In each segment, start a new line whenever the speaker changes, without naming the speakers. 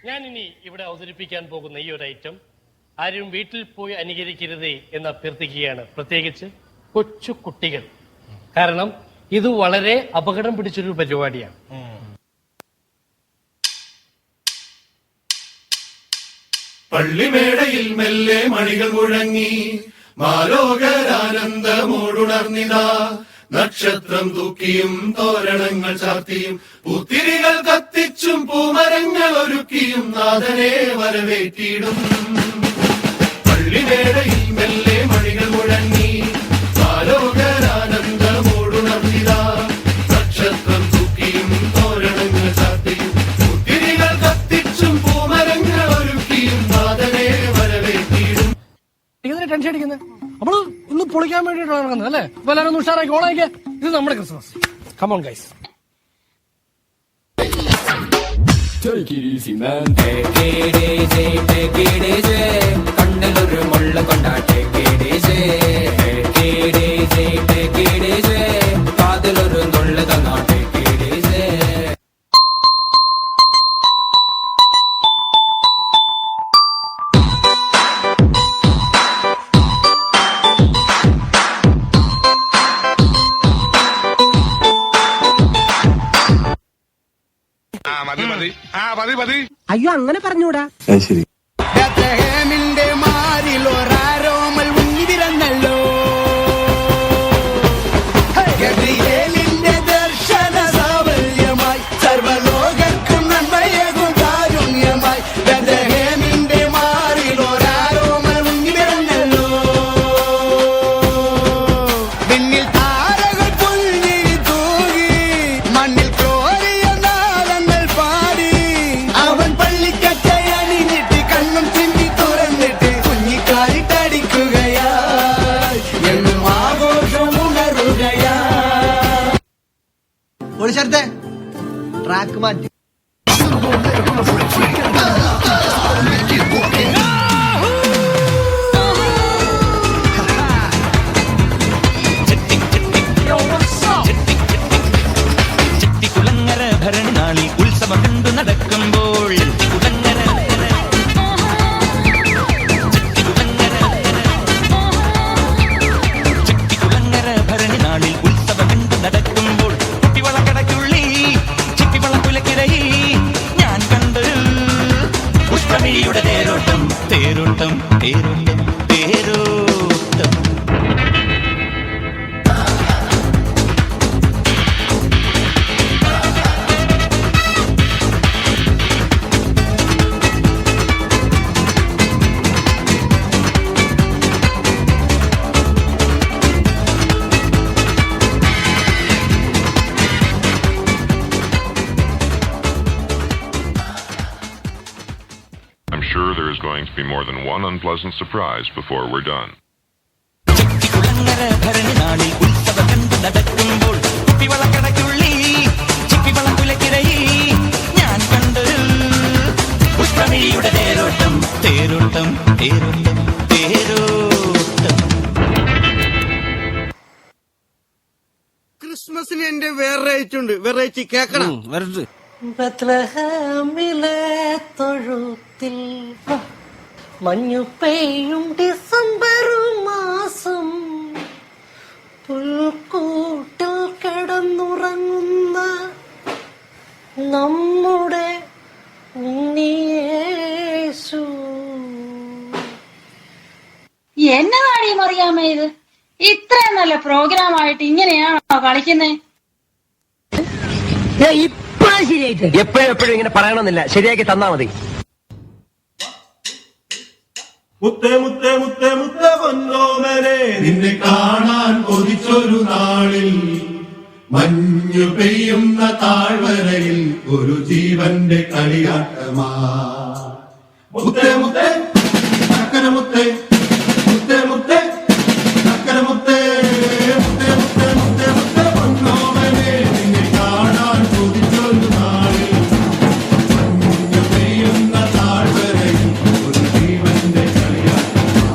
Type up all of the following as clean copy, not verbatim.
ഞാൻ ഇനി ഇവിടെ അവതരിപ്പിക്കാൻ പോകുന്ന ഈ ഒരു ഐറ്റം ആരും വീട്ടിൽ പോയി അനുകരിക്കരുതേ എന്ന് അഭ്യർത്ഥിക്കുകയാണ്, പ്രത്യേകിച്ച് കൊച്ചു കുട്ടികൾ. കാരണം ഇത് വളരെ അപകടം പിടിച്ചൊരു പരിപാടിയാണ്.
പള്ളിമേടയിൽ മെല്ലെ മണികൾ മുഴങ്ങി മാലോകരാനന്ദമോടുണർന്നിതാ. നക്ഷത്രം തൂക്കിയും തോരണങ്ങൾ ചാർത്തിയും പൂത്തിരികൾ കത്തിച്ചും പൂമരങ്ങൾ ഒരുക്കിയും നാഥനെ വരവേറ്റിടും. പള്ളിമേടയിൽ മെല്ലെ മണികൾ മുഴങ്ങി മാലോകരാനന്ദമോടുണർന്നിതാ. നക്ഷത്രം തൂക്കിയും തോരണങ്ങൾ ചാർത്തിയും പൂത്തിരികൾ കത്തിച്ചും പൂമരങ്ങൾ ഒരുക്കിയും നാഥനെ വരവേറ്റിടും.
ടെൻഷൻ അടിക്കുന്നത് നമ്മള് ഇന്ന് പൊളിക്കാൻ വേണ്ടിയിട്ടാണ് നടക്കുന്നത് അല്ലേ? അപ്പൊ എല്ലാവരും ഉഷാറാക്കി ഓണായിക്കേ. ഇത് നമ്മുടെ Christmas. Come on guys.
Take it easy man. Take it easy, take it easy. കണ്ണിലൊരു മുള്ള കൊണ്ടാ take it easy. Take it easy, take it easy. കാതിലൊരു നുള്ള തന്നാ take it easy.
അയ്യോ അങ്ങനെ പറഞ്ഞൂടാ.
ശരി.
മാറിൽ ഒരാരോമൽ ഉങ്ങിതിരന്നല്ലോ. ഗബ്രിയേലിന്റെ ദർശന സാവല്യമായി സർവലോകർക്കും നന്മയേകും കാരുണ്യമായി ബെത്ലഹേമിന്റെ മാറിൽ ഒരാരോമൽ ഉങ്ങിതിരന്നല്ലോ. പിന്നിൽ താരകൾ പുൽഞ്ഞിരി തൂകി മണ്ണിൽ ക്രോരിയ നാളങ്ങൾ പാടി അവൻ പള്ളിക്കറ്റയണിഞ്ഞിട്ട് കണ്ണും ചിന്തി തുറന്നിട്ട് കുഞ്ഞിക്കാരിട്ടടിക്കുകയായി എന്നും ആഘോഷം ഉണരുകയാ. ഒരു സ്ഥലത്തെ ട്രാക്ക് മാറ്റി
കുളങ്ങര ഭരണനാളിൽ ഉത്സവം കണ്ടു നടക്കുമ്പോൾ കുളങ്ങര ഭരണനാളിൽ ഉത്സവം കണ്ടു നടക്കുമ്പോൾ കുട്ടിവളക്കടക്കുള്ളി ചിപ്പിവളക്കുലക്കിടയിൽ ഞാൻ കണ്ടു പുഷ്പമിഴിയുടെ തേരോട്ടം തേരോട്ടം തേരോട്ടം തേരോട്ടം.
I'm sure there is going to be more than one unpleasant surprise before we're done.
Kulangara ഭരണനാളിൽ ഉത്സവം കണ്ടു നടക്കുമ്പോൾ കുപ്പിവളക്കടക്കുള്ളി ചിപ്പിവളക്കുലക്കിടയിൽ ഞാൻ കണ്ടു പുഷ്പമിഴിയുടെ തേരോട്ടം തേരോട്ടം തേരോട്ടം തേരോട്ടം.
ക്രിസ്മസിന് എന്റെ വെറൈറ്റി ഉണ്ട്. വെറൈറ്റി കേക്കണം.
ബത്ലഹേമിലെ തൊഴുത്തിൽ മഞ്ഞു പെയ്യും ഡിസംബർ മാസം പുൽക്കൂട്ടിൽ കിടന്നുറങ്ങുന്ന നമ്മുടെ ഉണ്ണിയേശു.
എന്നതാണ് ഈ മറിയാമ്മ ഇത്? ഇത്രയും നല്ല പ്രോഗ്രാം ആയിട്ട് ഇങ്ങനെയാണോ കളിക്കുന്നേ?
എപ്പോഴും ഇങ്ങനെ പറയണമെന്നില്ല, ശരിയാക്കി തന്നാ മതി.
മുത്തേ മുത്തേ മുത്തേ മുത്തേ പൊന്നോമനെ നിന്നെ കാണാൻ കൊതിച്ചൊരു നാളിൽ മഞ്ഞു പെയ്യുന്ന താഴ്വരയിൽ ഒരു ജീവന്റെ കളിയാട്ടമാ. മുത്തേ മുത്തേ ചക്കര മുത്തേ മുത്തേ മുത്തേ ചക്കര മുത്തേ മുത്തേ മുത്തേ മുത്തേ മുത്തേ പൊന്നോമനെ നിന്നെ കാണാൻ കൊതിച്ചൊരു നാളിൽ മഞ്ഞു പെയ്യുന്ന താഴ്വരയിൽ ഒരു ജീവന്റെ കളിയാട്ടമാ.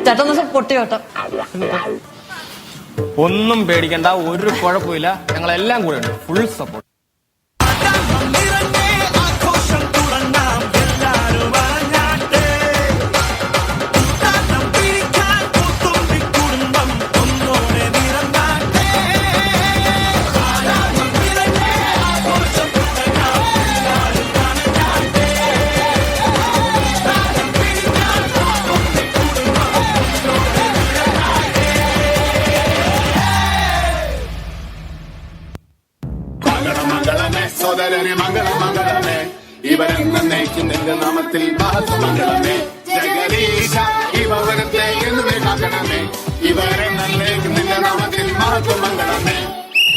ചേട്ടൻ പൊട്ടി കേട്ടോ.
ഒന്നും പേടിക്കണ്ട, ഒരു കുഴപ്പമില്ല, ഞങ്ങളെല്ലാം കൂടെ ഉണ്ട്, ഫുൾ സപ്പോർട്ട്.
മംഗളമേ സോദരനെ മംഗളമംഗളമേ, ഇവരെന്നേക്കും നിന്റെ നാമത്തിൽ മഹത്വമംഗളമേ. ജഗദീശ ഇവരത്തെ എന്നുമേ കാക്കണമേ, ഇവരെന്നേക്കും നിന്റെ നാമത്തിൽ മഹത്വമംഗളമേ.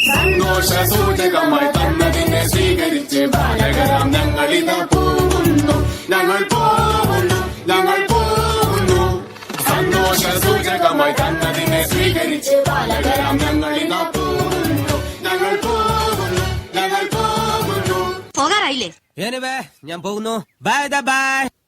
സന്തോഷ സൂചകമായി തന്നതിനെ സ്വീകരിച്ച് ബാലകരാം ഞങ്ങളിതാ പോകുന്നു, ഞങ്ങൾ പോകുന്നു, ഞങ്ങൾ പോകുന്നു. സന്തോഷ സൂചകമായി തന്നതിനെ സ്വീകരിച്ച് ബാലകരാം ഞങ്ങളിതാ പോകുന്നു, ഞങ്ങൾ പോകുന്നു, ഞങ്ങൾ പോകുന്നു.
പോകാറായില്ലേ?
ഞാൻ പോകുന്നു. Bye bye.